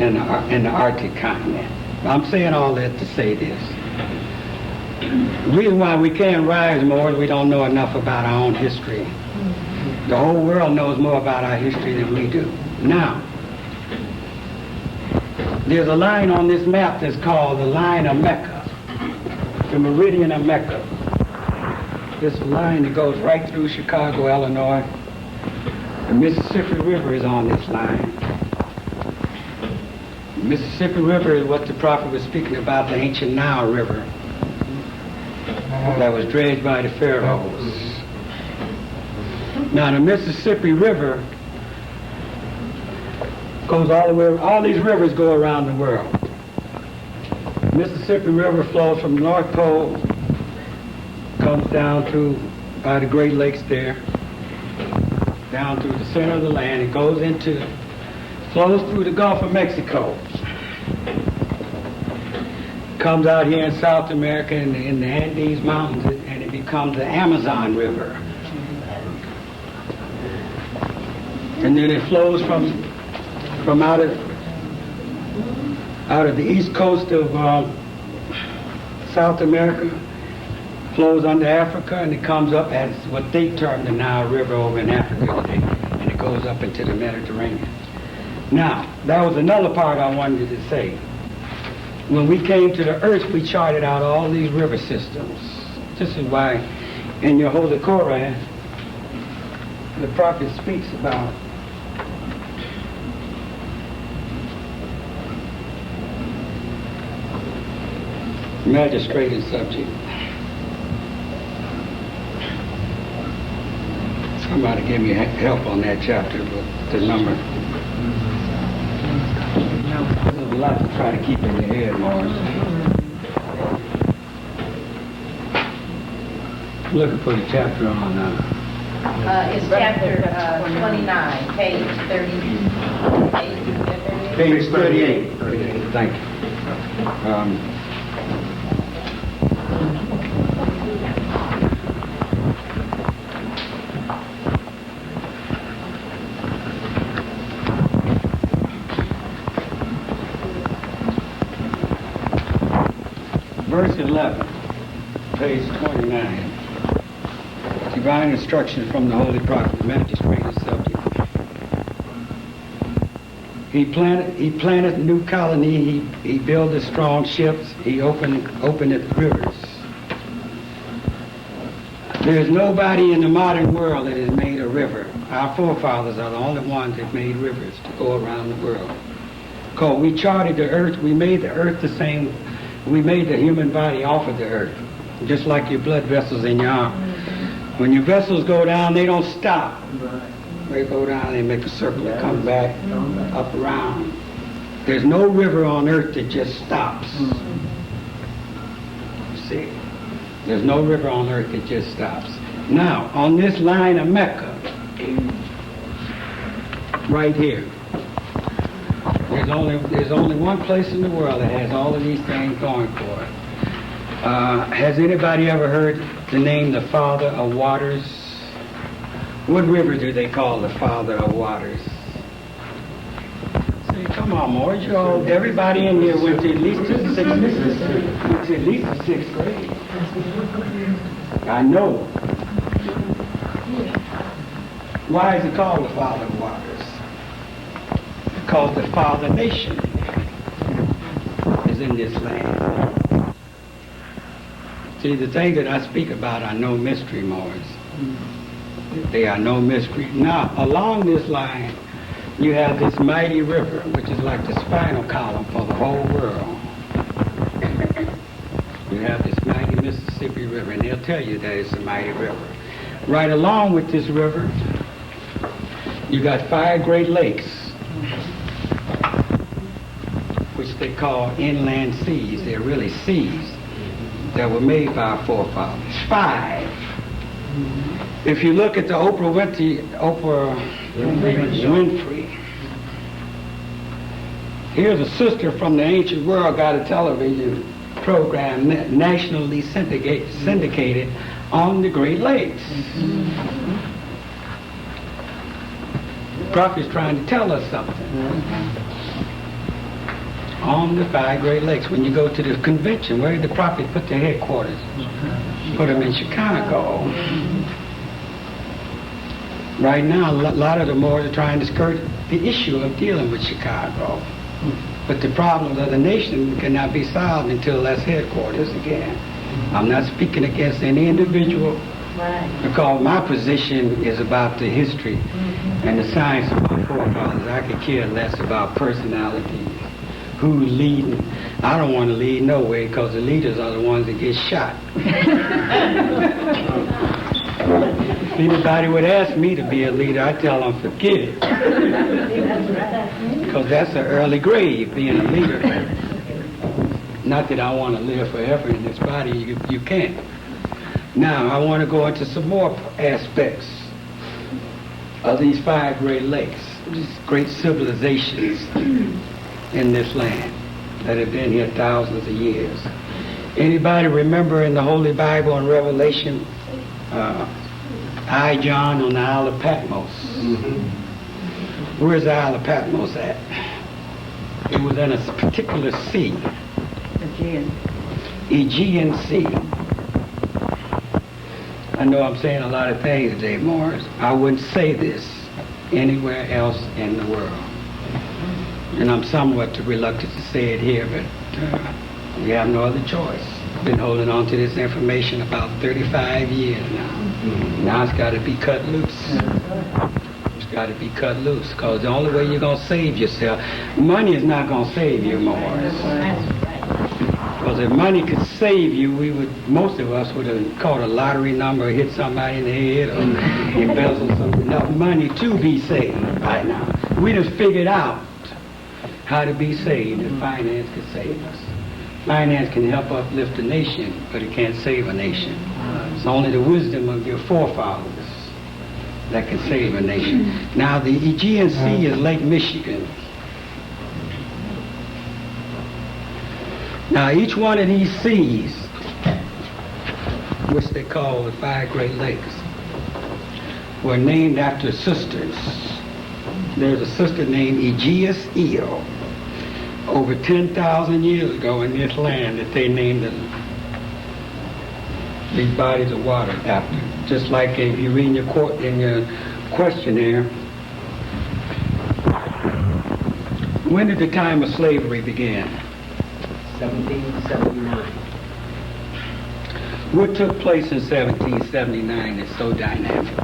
and the Arctic continent. I'm saying all that to say this. The reason why we can't rise more is we don't know enough about our own history. The whole world knows more about our history than we do. Now, there's a line on this map that's called the line of Mecca, the meridian of Mecca. This line that goes right through Chicago, Illinois. The Mississippi River is on this line. The Mississippi River is what the prophet was speaking about, the ancient Nile River that was dredged by the pharaohs. Now the Mississippi River goes all the way, all these rivers go around the world. The Mississippi River flows from the North Pole, comes down through by the Great Lakes there, down through the center of the land. It goes into, flows through the Gulf of Mexico, comes out here in South America in the Andes Mountains, and it becomes the Amazon River. And then it flows from out of the east coast of South America, flows under Africa, and it comes up as what they term the Nile River over in Africa today, and it goes up into the Mediterranean. Now, that was another part I wanted to say. When we came to the earth, we charted out all these river systems. This is why in your Holy Koran, the prophet speaks about magistrate and subject. Somebody give me help on that chapter with the number. There's a lot to try to keep in your head, Morris. I'm looking for the chapter on It's chapter 29, page 38. page 38. Thank you. Verse 11, page 29. Divine instruction from the Holy Prophet, magistrate and subject. He planted new colony, he builded strong ships, he opened rivers. There's nobody in the modern world that has made a river. Our forefathers are the only ones that made rivers to go around the world. Because we charted the earth, we made the earth the same. We made the human body off of the earth, just like your blood vessels in your arm. When your vessels go down, they don't stop. They go down, they make a circle, they come back, up around. There's no river on earth that just stops. See? There's no river on earth that just stops. Now, on this line of Mecca, right here, there's only one place in the world that has all of these things going for it. Has anybody ever heard the name the Father of Waters? What river do they call the Father of Waters? See, come on, Morris. Everybody in here went to at least the sixth grade. I know. Why is it called the Father of Waters? Because the Father Nation is in this land. See, the things that I speak about are no mystery, Morris. They are no mystery. Now, along this line, you have this mighty river, which is like the spinal column for the whole world. You have this mighty Mississippi River, and they'll tell you that it's a mighty river. Right along with this river, you got 5 Great Lakes, which they call inland seas. They're really seas that were made by our forefathers. 5. If you look at the Oprah Winfrey, here's a sister from the ancient world got a television program nationally syndicated on the Great Lakes. The prophet's trying to tell us something. on the 5 Great Lakes. When you go to the convention, where did the prophet put their headquarters? Put them in Chicago. Right now, a lot of the Moors are trying to skirt the issue of dealing with Chicago. But the problems of the nation cannot be solved until that's headquarters again. I'm not speaking against any individual, because my position is about the history and the science of my forefathers. I could care less about personalities, who's leading. I don't want to lead no way, because the leaders are the ones that get shot. If anybody would ask me to be a leader, I tell them forget it, because that's an early grave, being a leader. Not that I want to live forever in this body, you can't. Now, I want to go into some more aspects of these 5 Great Lakes, these great civilizations in this land that have been here thousands of years. Anybody remember in the Holy Bible in Revelation, I, John, on the Isle of Patmos? Where's the Isle of Patmos at? It was in a particular sea. Aegean Sea. I know I'm saying a lot of things today, Morris. I wouldn't say this anywhere else in the world. And I'm somewhat reluctant to say it here, but we have no other choice. Been holding on to this information about 35 years now. Now it's got to be cut loose. It's got to be cut loose, because the only way you're going to save yourself, money is not going to save you, Morris. Because if money could save you, most of us would have caught a lottery number, or hit somebody in the head, or embezzled enough money to be saved by now. We'd have figured out how to be saved if finance could save us. Finance can help uplift a nation, but it can't save a nation. It's only the wisdom of your forefathers that can save a nation. Now, the Aegean Sea is Lake Michigan. Now, each one of these seas, which they call the 5 Great Lakes, were named after sisters. There's a sister named Aegeus Io, over 10,000 years ago in this land, that they named these bodies of water after. Just like if you read in your questionnaire, when did the time of slavery begin? 1779. What took place in 1779 is so dynamic.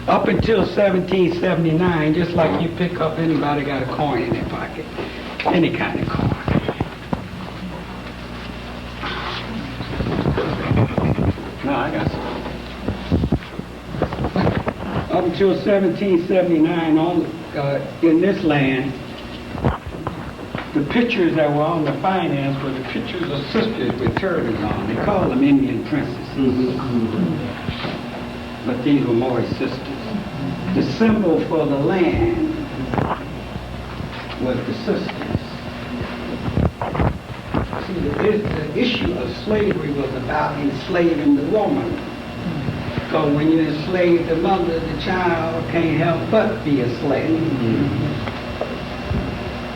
Up until 1779, just like you pick up anybody got a coin in their pocket, any kind of coin. No, I got some. Up until 1779, in this land, the pictures that were on the finance were the pictures of sisters with turbans on. They call them Indian princesses. But these were Moorish sisters. The symbol for the land was the sisters. See, the issue of slavery was about enslaving the woman. Because when you enslave the mother, the child can't help but be a slave.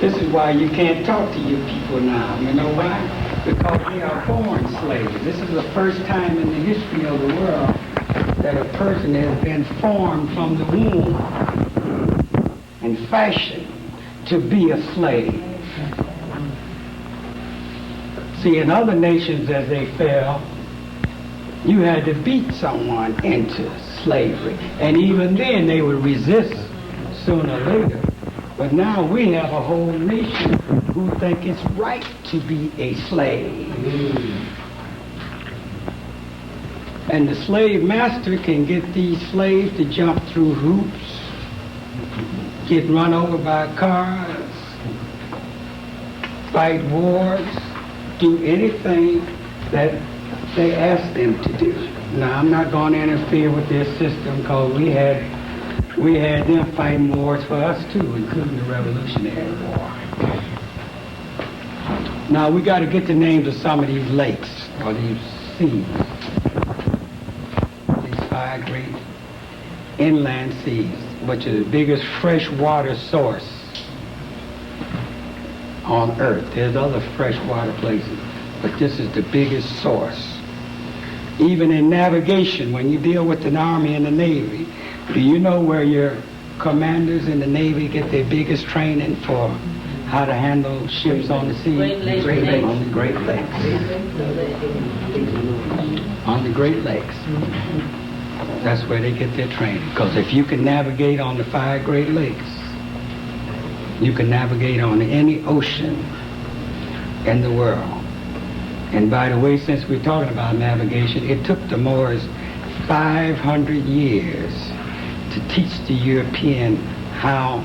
This is why you can't talk to your people now. You know why? Because they are born slaves. This is the first time in the history of the world that a person has been formed from the womb and fashioned to be a slave. See, in other nations as they fell, you had to beat someone into slavery. And even then they would resist sooner or later. But now we have a whole nation who think it's right to be a slave. And the slave master can get these slaves to jump through hoops, get run over by cars, fight wars, do anything that they ask them to do. Now, I'm not going to interfere with their system, because we had them fighting wars for us too, including the Revolutionary War. Now, we got to get the names of some of these lakes, or these seas. These 5 great inland seas, which is the biggest freshwater source on earth. There's other freshwater places, but this is the biggest source. Even in navigation, when you deal with an Army and the Navy, do you know where your commanders in the Navy get their biggest training for how to handle ships on the sea? Great Lakes. On the Great Lakes. On the Great Lakes. That's where they get their training. Because if you can navigate on the 5 Great Lakes, you can navigate on any ocean in the world. And by the way, since we're talking about navigation, it took the Moors 500 years to teach the European how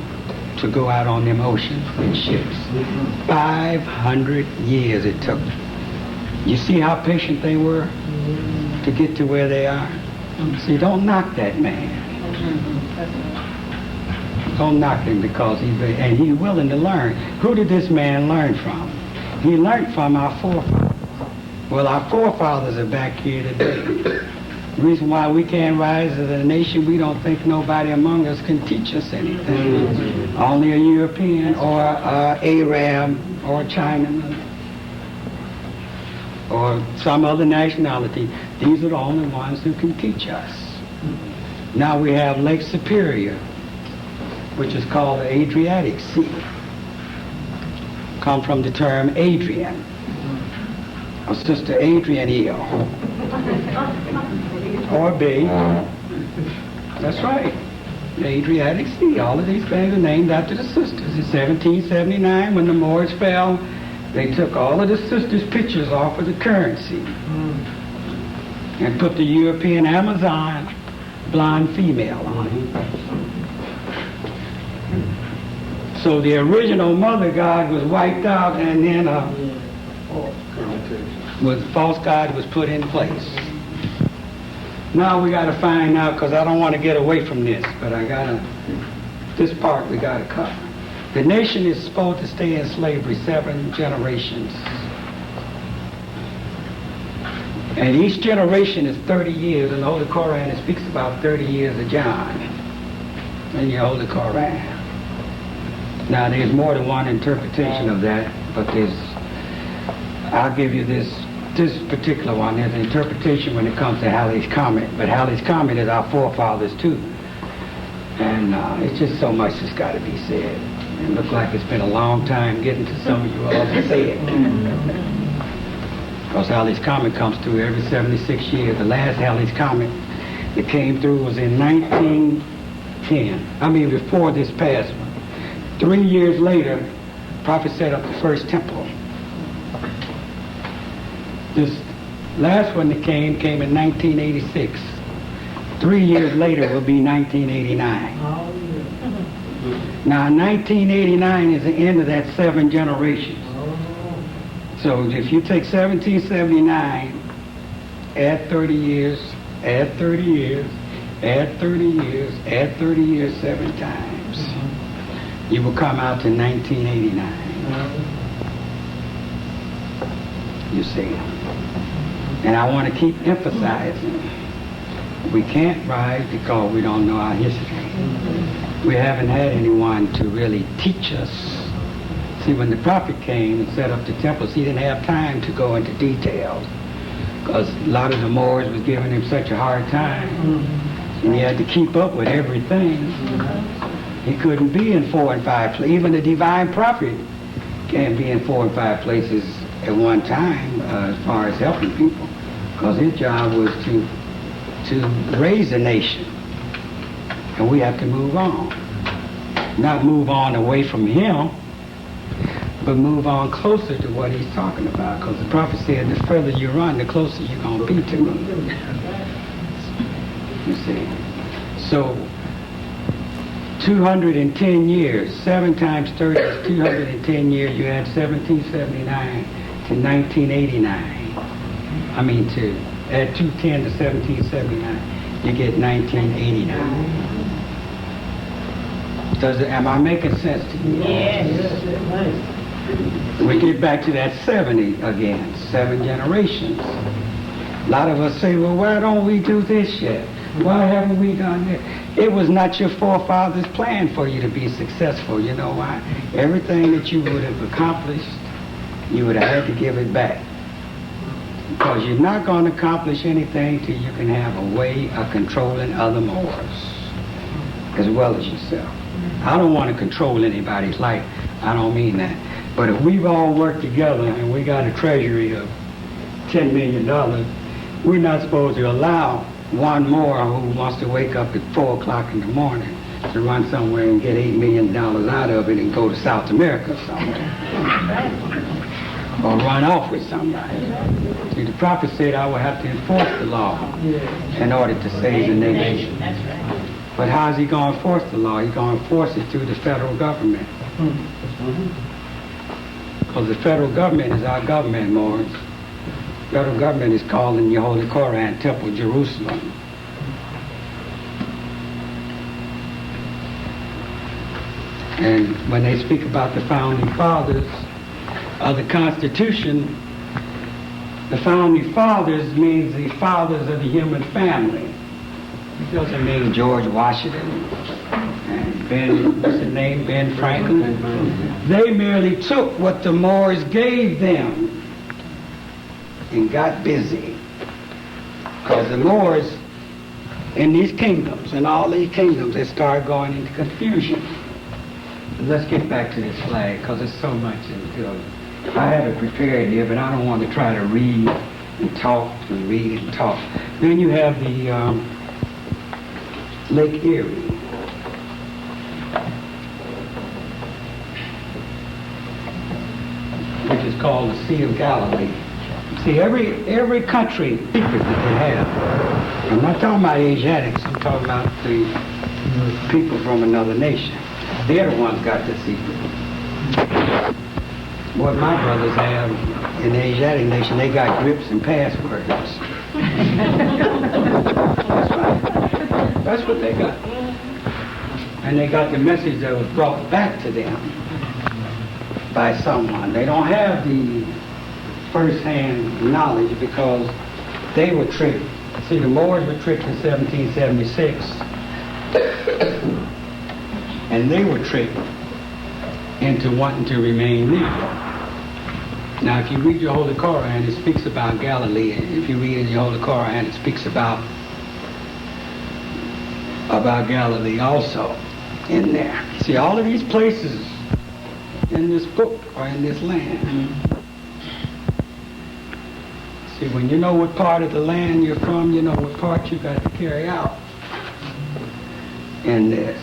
to go out on them oceans in ships. 500 years it took. You see how patient they were to get to where they are? See, don't knock that man. Don't knock him because he's willing to learn. Who did this man learn from? He learned from our forefathers. Well, our forefathers are back here today. The reason why we can't rise as a nation, we don't think nobody among us can teach us anything. Only a European or Arab or Chinaman or some other nationality. These are the only ones who can teach us. Now we have Lake Superior, which is called the Adriatic Sea. Come from the term Adrian, or Sister Adrian Eel, or Bay. That's right, the Adriatic Sea. All of these things are named after the sisters. In 1779, when the Moors fell, they took all of the sisters' pictures off of the currency and put the European Amazon blonde female on it. So the original mother god was wiped out, and then false god was put in place. Now we got to find out, because I don't want to get away from this, but this part we got to cover. The nation is supposed to stay in slavery 7 generations. And each generation is 30 years. In the Holy Koran, it speaks about 30 years of John in the Holy Koran. Now, there's more than one interpretation of that, but I'll give you this particular one. There's an interpretation when it comes to Halley's Comet, but Halley's Comet is our forefathers too. And it's just so much that's got to be said. It looks like it's been a long time getting to some of you all to say it. Because Halley's Comet comes through every 76 years. The last Halley's Comet that came through was in 1910. Before this past one. 3 years later, the prophet set up the first temple. This last one that came in 1986. 3 years later will be 1989. Now, 1989 is the end of that 7 generations. So if you take 1779, add 30 years, add 30 years, add 30 years, add 30 years 7 times, you will come out to 1989. You see. And I want to keep emphasizing, we can't rise because we don't know our history. We haven't had anyone to really teach us. See, when the prophet came and set up the temples, he didn't have time to go into details because a lot of the Moors was giving him such a hard time, and he had to keep up with everything. He couldn't be in 4 and 5 places. Even the divine prophet can't be in 4 and 5 places at one time as far as helping people, because his job was to raise a nation, and we have to move on. Not move on away from him, but move on closer to what he's talking about, because the prophet said the further you run, the closer you're going to be to him. You see. So 210 years, 7 times 30 is 210 years. You add 1779 to 1989. To add 210 to 1779, you get 1989. Am I making sense to you? Yes. We get back to that 70 again, 7 generations. A lot of us say, well, why don't we do this yet? Why haven't we done that? It was not your forefathers' plan for you to be successful. You know why? Everything that you would have accomplished, you would have had to give it back. Because you're not going to accomplish anything till you can have a way of controlling other Moors as well as yourself. I don't want to control anybody's life. I don't mean that. But if we've all worked together and we got a treasury of $10 million, we're not supposed to allow one more who wants to wake up at 4 o'clock in the morning to run somewhere and get $8 million out of it and go to South America somewhere. Or run off with somebody. See, the prophet said I will have to enforce the law in order to save the nation. But how is he going to enforce the law? He's going to enforce it through the federal government. Because the federal government is our government, Moors. Federal government is called in your Holy Koran, Temple Jerusalem. And when they speak about the founding fathers of the Constitution, the founding fathers means the fathers of the human family. It doesn't mean George Washington and Ben Franklin. They merely took what the Moors gave them and got busy. Because the Moors in these kingdoms, in all these kingdoms, they started going into confusion. Let's get back to this flag, because there's so much into it. I have it prepared here, but I don't want to try to read and talk and read and talk. Then you have the Lake Erie. Which is called the Sea of Galilee. See, every country secret that they have. I'm not talking about Asiatics, I'm talking about the people from another nation. They're the ones got the secret. What my brothers have in the Asiatic nation, they got grips and passwords. That's right. That's what they got. And they got the message that was brought back to them by someone. They don't have the first-hand knowledge because they were tricked. See, the Moors were tricked in 1776. And they were tricked into wanting to remain Negro. Now, if you read your Holy Koran, it speaks about Galilee. If you read in your Holy Koran, it speaks about Galilee also in there. See, all of these places in this book are in this land. See, when you know what part of the land you're from, you know what part you got to carry out in this.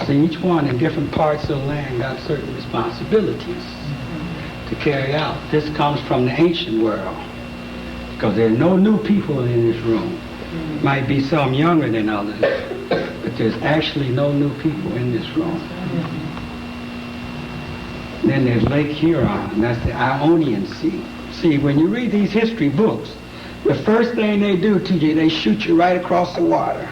See, each one in different parts of the land got certain responsibilities to carry out. This comes from the ancient world, because there are no new people in this room. Might be some younger than others, but there's actually no new people in this room. Then there's Lake Huron, and that's the Ionian Sea. See, when you read these history books, the first thing they do to you, they shoot you right across the water.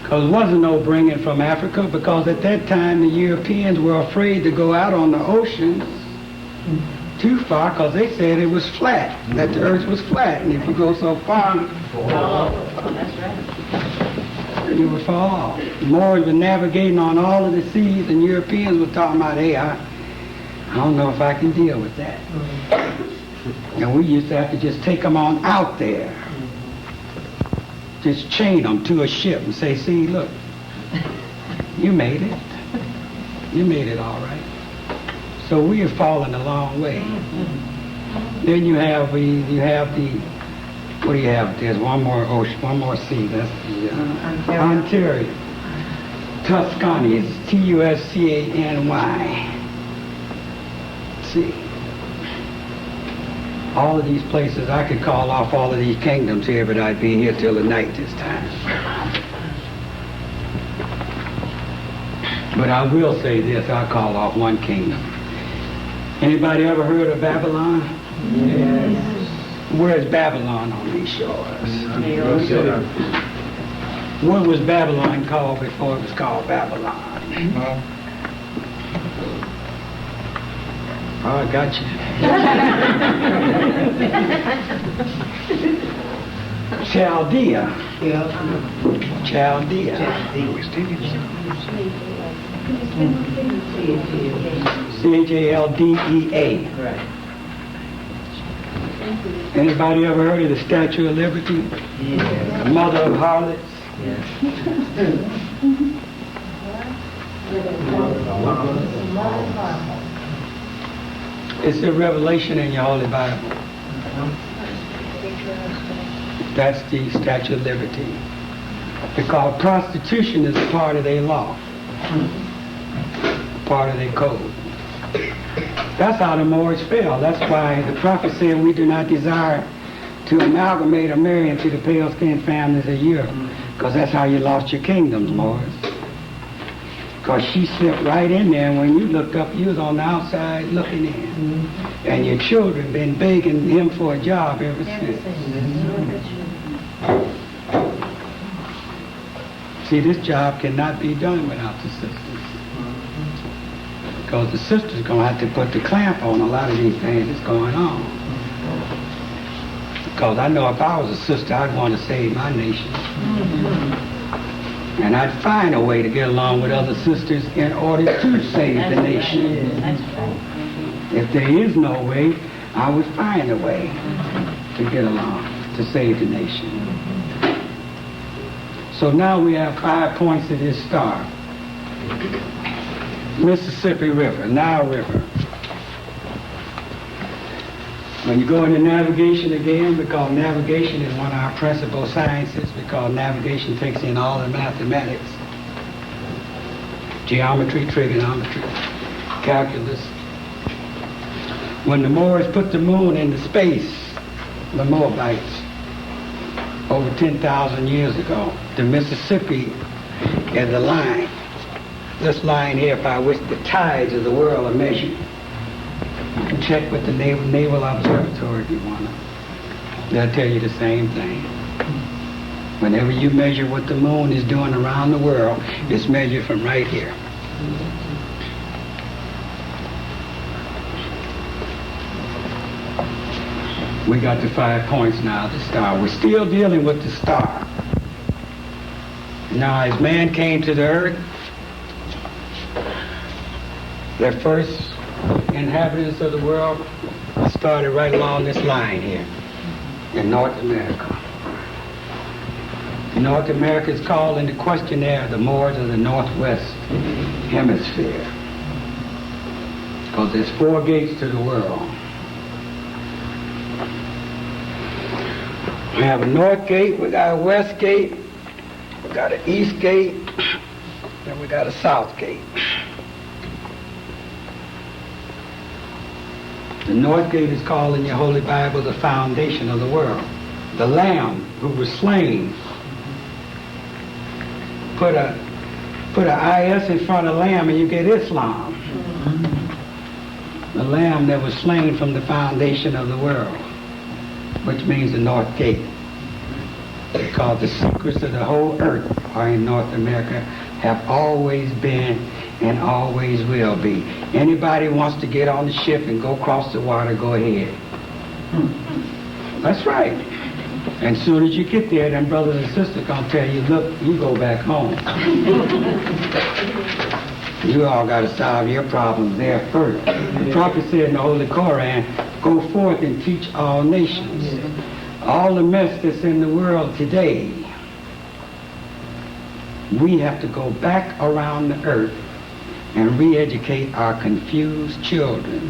Because there wasn't no bringing from Africa, because at that time the Europeans were afraid to go out on the oceans too far, because they said it was flat, that the earth was flat, and if you go so far, you would fall off. The Moors were navigating on all of the seas, and Europeans were talking about, hey, I don't know if I can deal with that. And we used to have to just take them on out there. Just chain them to a ship and say, see, look, you made it. You made it all right. So we have fallen a long way. Then you have the, what do you have? There's one more ocean, one more sea. That's the Ontario. Tuscany is Tuscany. See. All of these places, I could call off all of these kingdoms here, but I'd be here till the night this time. But I will say this, I'll call off one kingdom. Anybody ever heard of Babylon? Yes. Where's Babylon on these shores? What was Babylon called before it was called Babylon? Oh, I got you. Chaldea. Chaldea. Chaldea. Right. Anybody ever heard of the Statue of Liberty? Yeah. The mother of harlots? Yeah. It's a revelation in your Holy Bible. That's the Statue of Liberty. Because prostitution is a part of their law, part of their code. That's how the Moors fell. That's why the prophet said we do not desire to amalgamate or marry into the pale-skinned families of Europe, because that's how you lost your kingdoms, Moors. Because she slipped right in there, and when you looked up, you was on the outside looking in. And your children been begging him for a job ever since. See, this job cannot be done without the sisters. Because the sisters going to have to put the clamp on a lot of these things that's going on. Because I know if I was a sister, I'd want to save my nation. And I'd find a way to get along with other sisters in order to save the nation. If there is no way, I would find a way to get along, to save the nation. So now we have 5 points of this star. Mississippi River, Nile River. When you go into navigation again, because navigation is one of our principal sciences, because navigation takes in all the mathematics, geometry, trigonometry, calculus. When the Moors put the moon into space, the Moabites, over 10,000 years ago, the Mississippi is a line. This line here by which the tides of the world are measured. You can check with the Naval Observatory if you want to. They'll tell you the same thing. Whenever you measure what the moon is doing around the world, it's measured from right here. We got the 5 points now, the star. We're still dealing with the star. Now, as man came to the earth, the first inhabitants of the world started right along this line here in North America. North America is called into question there the Moors of the Northwest Hemisphere, because there's 4 gates to the world. We have a north gate, we got a west gate, we got an east gate, and we got a south gate. The north gate is called in your Holy Bible the foundation of the world. The Lamb who was slain. Put a IS in front of Lamb and you get Islam. The Lamb that was slain from the foundation of the world, which means the north gate. Because the secrets of the whole earth are in North America, have always been and always will be. Anybody wants to get on the ship and go across the water, go ahead. That's right. And as soon as you get there, them brothers and sisters gonna tell you, look, you go back home. You all got to solve your problems there first. The prophet said in the Holy Koran, go forth and teach all nations. All the mess that's in the world today, we have to go back around the earth and re-educate our confused children.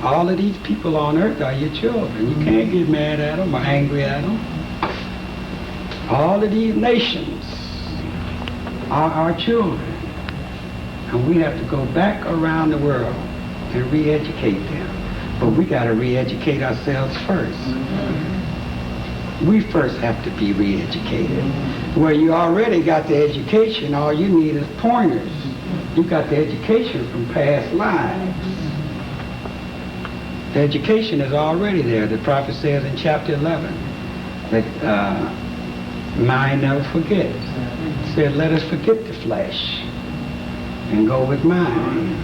All of these people on earth are your children. You can't get mad at them or angry at them. All of these nations are our children. And we have to go back around the world and re-educate them. But we got to re-educate ourselves first. We first have to be re-educated. Where you already got the education, all you need is pointers. You got the education from past lives. The education is already there. The prophet says in chapter 11 that mind never forgets. He said, let us forget the flesh and go with mind.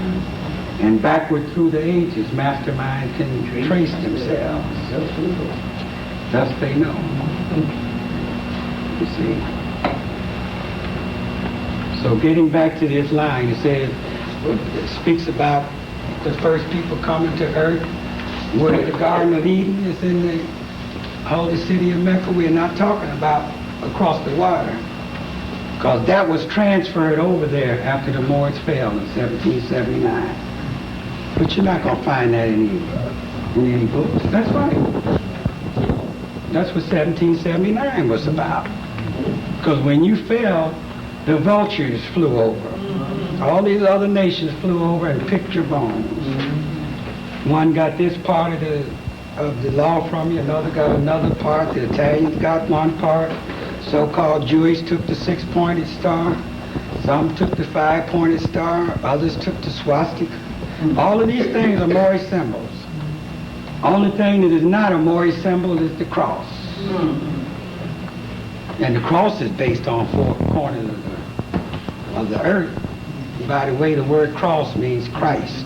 And backward through the ages, masterminds can trace themselves. Thus they know. You see. So getting back to this line, it says, it speaks about the first people coming to earth. Where the Garden of Eden is in the holy city of Mecca. We're not talking about across the water, because that was transferred over there after the Moors fell in 1779. But you're not going to find that in any books. That's right. That's what 1779 was about. Because when you fell, the vultures flew over. All these other nations flew over and picked your bones. One got this part of the law from you, another got another part, the Italians got one part, so-called Jewish took the 6-pointed star, some took the 5-pointed star, others took the swastika. All of these things are Moorish symbols. Only thing that is not a Moorish symbol is the cross. And the cross is based on 4 corners of the earth. By the way, the word cross means Christ.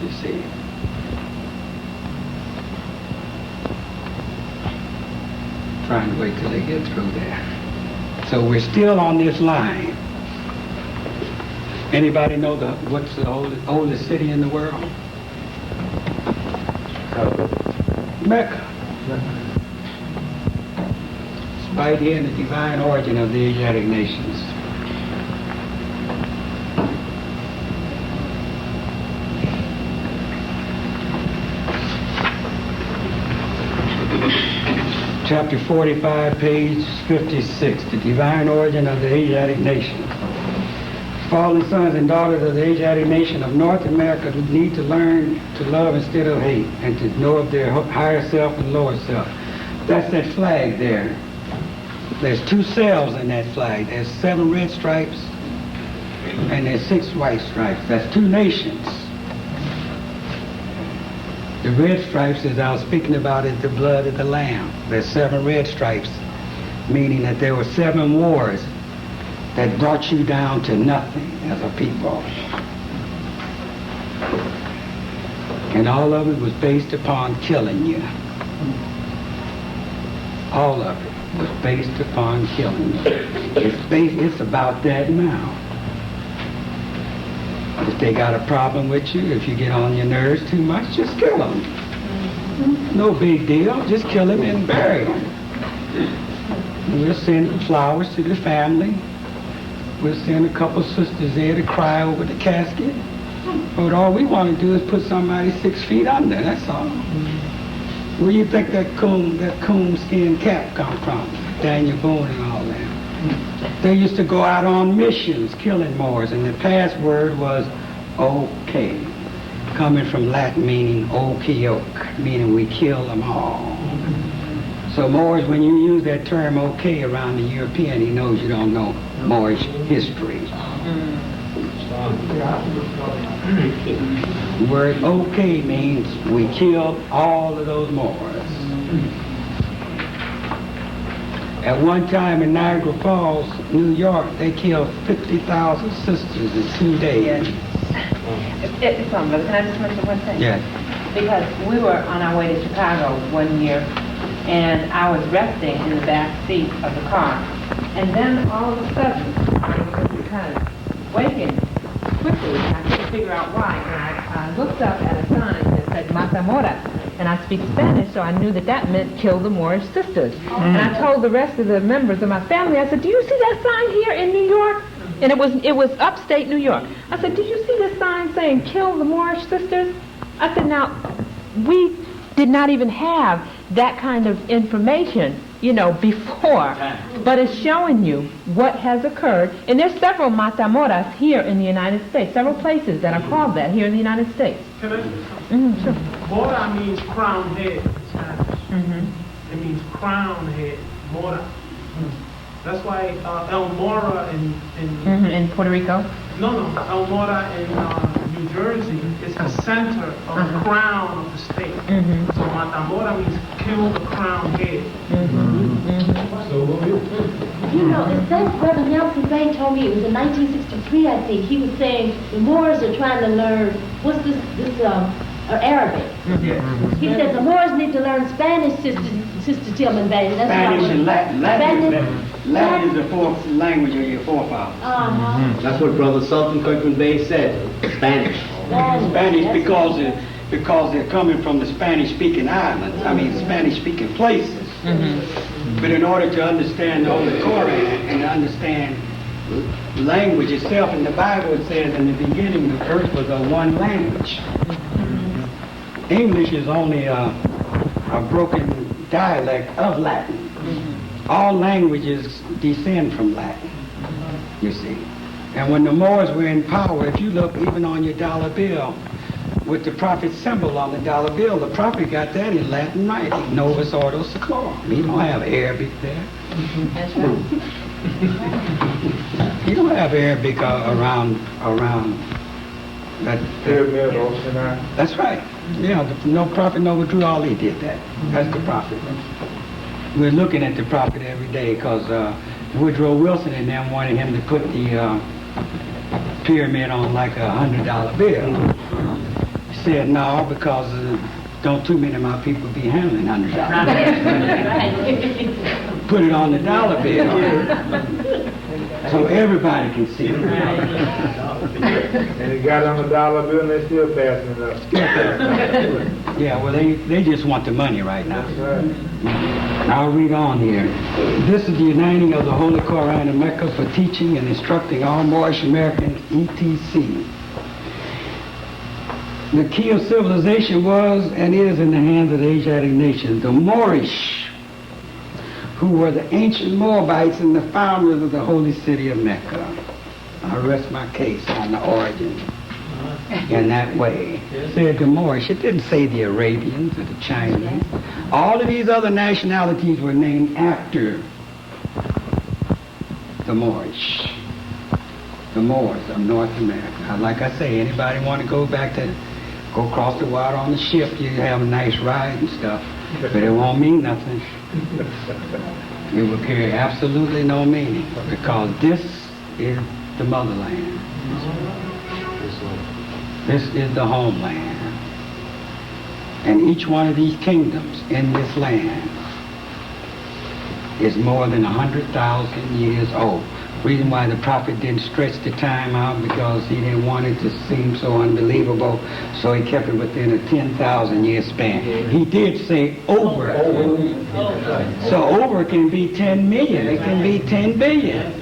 You see. Trying to wait till they get through there. So we're still on this line. Anybody know what's the oldest city in the world? Mecca. It's right here in the divine origin of the Asiatic nations. Chapter 45, page 56, the divine origin of the Asiatic nations. Fallen sons and daughters of the Asiatic nation of North America need to learn to love instead of hate, and to know of their higher self and lower self. That's that flag there. There's 2 cells in that flag. There's 7 red stripes and there's 6 white stripes. That's 2 nations. The red stripes, as I was speaking about, is the blood of the Lamb. There's 7 red stripes, meaning that there were 7 wars that brought you down to nothing as a people. And all of it was based upon killing you. All of it was based upon killing you. It's about that now. If they got a problem with you, if you get on your nerves too much, just kill them. No big deal. Just kill him and bury him. We'll send flowers to the family. We'll send a couple sisters there to cry over the casket. But all we want to do is put somebody 6 feet under, that's all. Where do you think that coon skin cap come from? Daniel Boone and all that. They used to go out on missions killing Moors, and the password was okay, coming from Latin meaning okioke, meaning we kill them all. So Moors, when you use that term okay around the European, he knows you don't know Moorish history. The word okay means we killed all of those Moors. At one time in Niagara Falls, New York, they killed 50,000 sisters in 2 days. It's on, brother. Can I just mention one thing? Yes. Because we were on our way to Chicago one year, and I was resting in the back seat of the car. And then all of a sudden, I was kind of waking quickly, and I couldn't figure out why. And I looked up at a sign that said Matamora. And I speak Spanish, so I knew that that meant kill the Moorish sisters. And I told the rest of the members of my family, I said, do you see that sign here in New York? And it was upstate New York. I said, did you see this sign saying kill the Moorish sisters? I said, now, we did not even have that kind of information, before. But it's showing you what has occurred. And there's several Matamoras here in the United States, several places that are called that here in the United States. Can I? Sure. Mora means crown head in Spanish. It means crown head, Mora. That's why El Mora In Puerto Rico? No, El Mora in New Jersey is the center of the crown of the state. So Matamora means kill the crown head. It's that Brother Nelson Bay told me, it was in 1963, I think, he was saying the Moors are trying to learn, what's this Arabic. He said the Moors need to learn Spanish Sister Tillman, baby. That's Spanish what I and Latin. Latin Spanish? Latin is the fourth language of your forefathers. Uh-huh. That's what Brother Sultan Kirkman Bey said, Spanish. Spanish because they're coming from the Spanish-speaking islands. I mean, Spanish-speaking places. But in order to understand the Holy Koran and to understand language itself, in the Bible it says in the beginning the earth was a one language. English is only a broken dialect of Latin. All languages descend from Latin, you see. And when the Moors were in power, if you look even on your dollar bill, with the prophet's symbol on the dollar bill, the prophet got that in Latin writing, Novus Ordo Seclorum. He don't have Arabic there. That's right. He don't have Arabic around that. That's right. Yeah, no prophet, no withdrew, all he did that. That's the prophet. We're looking at the prophet every day because Woodrow Wilson and them wanted him to put the pyramid on like $100 bill. He said no, because don't too many of my people be handling $100. Put it on the dollar bill so everybody can see it. And it got on the dollar bill and they're still passing it up. Yeah, well, they just want the money right now. I'll read on here. This is the uniting of the Holy Koran in Mecca for teaching and instructing all Moorish Americans, etc. The key of civilization was and is in the hands of the Asiatic nations. The Moorish, who were the ancient Moabites and the founders of the holy city of Mecca. I rest my case on the origin in that way. It said the Moorish. It didn't say the Arabians or the Chinese. All of these other nationalities were named after the Moorish. The Moors of North America. Like I say, anybody want to go across the water on the ship, you have a nice ride and stuff, but it won't mean nothing. It will carry absolutely no meaning because this is the motherland. This is the homeland. And each one of these kingdoms in this land is more than 100,000 years old. Reason why the prophet didn't stretch the time out because he didn't want it to seem so unbelievable, so he kept it within a 10,000 year span. He did say over. So over can be 10 million, it can be 10 billion.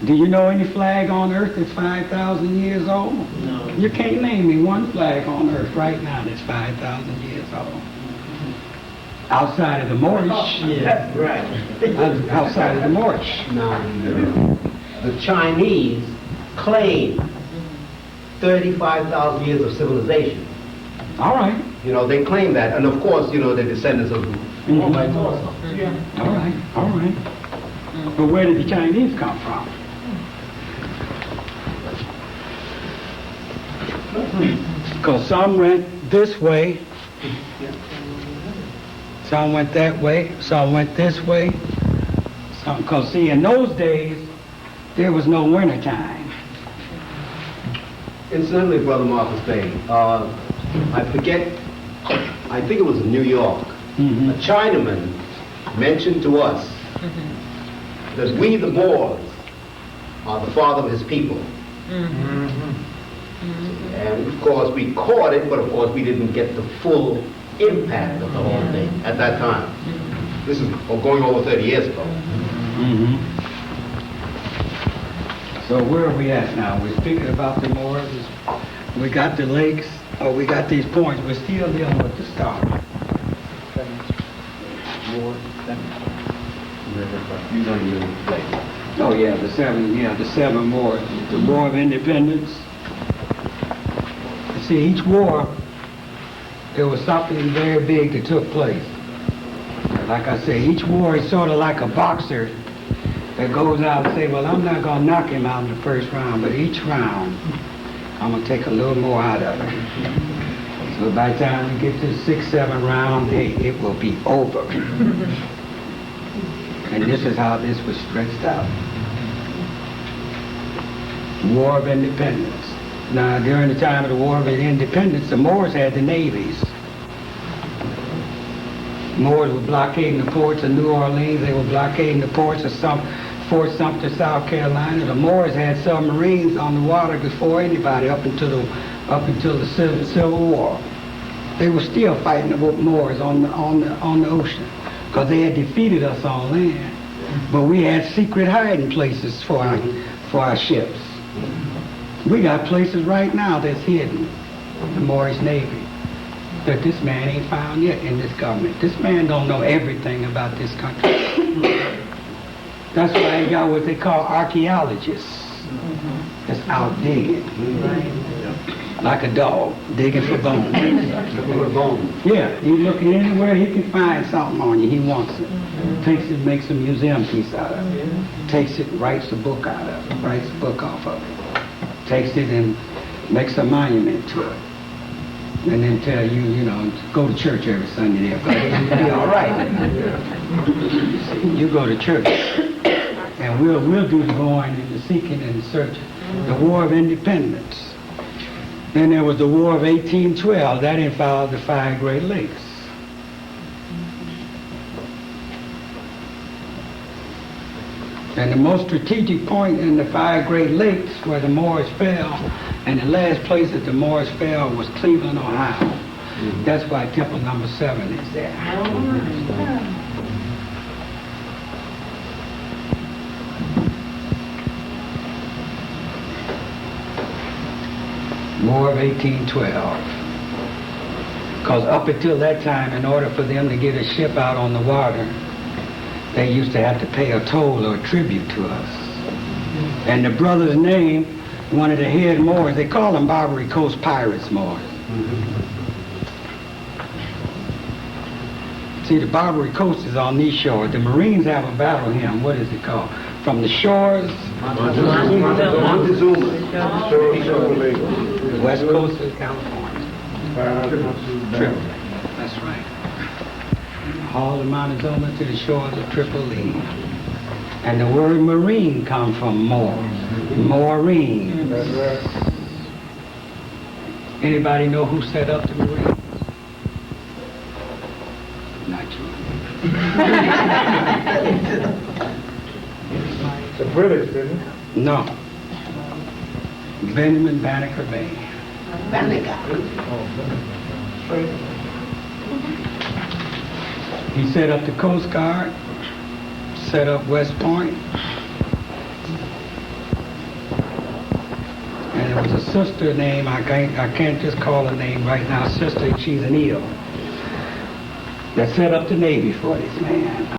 Do you know any flag on earth that's 5,000 years old? No. You can't name me one flag on earth right now that's 5,000 years old. Outside of the Moorish. Yeah, right. Outside of the Moorish. Now, the Chinese claim 35,000 years of civilization. All right. You know, they claim that. And of course, you know, they're descendants of Moabites also. All right, all right. But where did the Chinese come from? Because some went this way, some went that way, some went this way. Because see, in those days, there was no winter time. Incidentally, Brother Marcus Bey, I forget, I think it was in New York, a Chinaman mentioned to us that we, the Moors, are the father of his people. And of course, we caught it, but of course, we didn't get the full impact of the whole thing at that time. This is going over 30 years ago. So where are we at now? We're speaking about the Moors. We got the lakes, or we got these points. We're still dealing with the start. Oh yeah, the seven wars. The War of Independence. You see, each war, there was something very big that took place. Like I say, each war is sort of like a boxer that goes out and say, well, I'm not going to knock him out in the first round, but each round, I'm going to take a little more out of him. So by the time we get to the 6th, 7th round, hey, it will be over. And this is how this was stretched out. War of Independence. Now, during the time of the War of Independence, the Moors had the navies. Moors were blockading the ports of New Orleans. They were blockading the ports of Fort Sumter, South Carolina. The Moors had submarines on the water before anybody up until the Civil War. They were still fighting the Moors on the ocean because they had defeated us on land. But we had secret hiding places for our ships. We got places right now that's hidden, the Moorish Navy, that this man ain't found yet in this government. This man don't know everything about this country. That's why they got what they call archaeologists that's out digging. Like a dog, digging for bones. Yeah, he's looking anywhere he can find something on you. He wants it. Takes it, makes a museum piece out of it. Takes it, writes a book out of it. Writes a book off of it. Takes it and makes a monument to it. And then tell you, go to church every Sunday there, because it'll be all right. You go to church, and we'll do the going and the seeking and the searching. The War of Independence. Then there was the War of 1812. That involved the 5 Great Lakes. And the most strategic point in the 5 Great Lakes where the Moors fell, and the last place that the Moors fell was Cleveland, Ohio. That's why Temple number 7 is there. War of 1812. Because up until that time, in order for them to get a ship out on the water, they used to have to pay a toll or a tribute to us. And the brother's name, one of the head Moors, they call them Barbary Coast Pirates Moors. See, the Barbary Coast is on these shores. The Marines have a battle hymn. What is it called? From the shores... Montezuma. The west coast of California. Tripoli. That's right. Haul the Montezuma to the shores of Tripoli. And the word marine comes from Moor. Maureen. Anybody know who set up the Marines? Not you. The British, didn't it? No. Benjamin Banneker Bay. He set up the Coast Guard, set up West Point, and there was a sister named, I can't just call her name right now, sister, she's an eel, that set up the Navy for this man.